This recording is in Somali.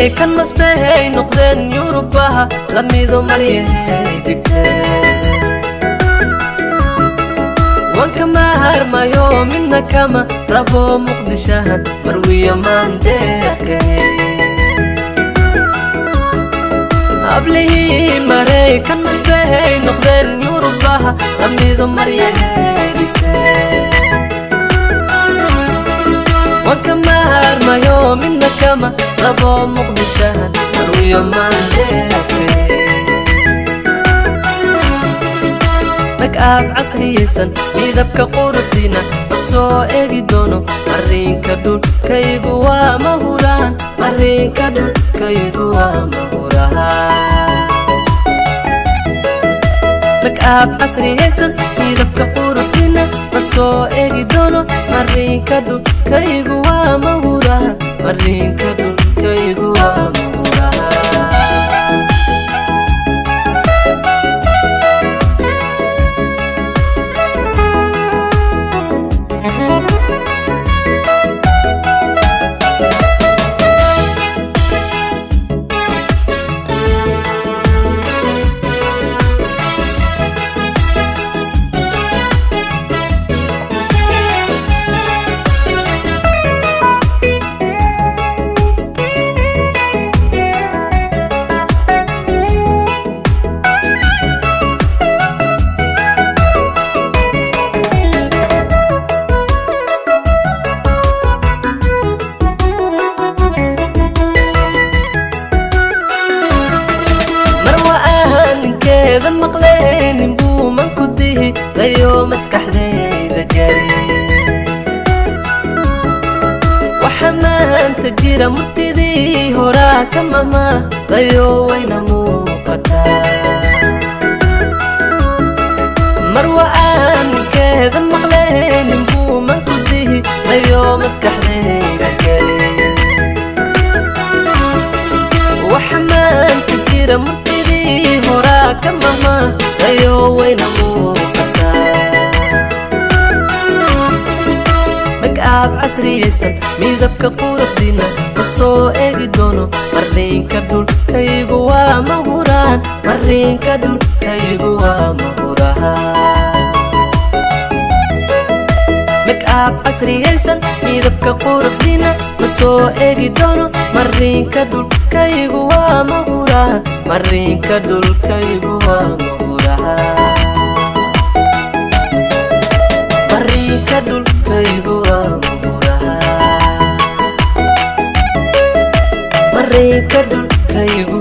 maraykan masbahay noqdeen yurubaha lamido maryahay dhigteen wanka maharmayo midna kama rabo muqdishahan marwiya maandeeqay ablihi maraykan masbahay noqdeen yurubaha lamido maryahay dhigteen wanka maharmayo midna kama rabo muqdishahan marwiya maandeeqay مكاب عصريسن midabka quruxdina soo eegi doono marinka dhulkaygu waa mahuraan marinka dhulkaygu waa mahuraan مكاب عصريسن midabka quruxdina soo eegi doono marinka dhulkaygu waa mahuraan marinka dhulkaygu waa mahuraan مقلين بو من كديه غيو مسكح ذي جاري وحمان تجير مرتدي هراك ماما غيو وين موقتا مروان كذا مقلين بو من كديه غيو مسكح ذي جاري وحمان تجير مرتدي هراك ماما غيو وين موقتا مكاب عصريسن midabka quruxdina soo eegi doono marinka dhulkaygu waa mahuraan marinka dhulkaygu waa mahuraan مكاب عصريسن midabka quruxdina soo eegi doono marinka dhulkaygu waa mahuraan marinka dhulkaygu waa mahuraan marinka dhulkaygu waa mahuraan marinka dhulkaygu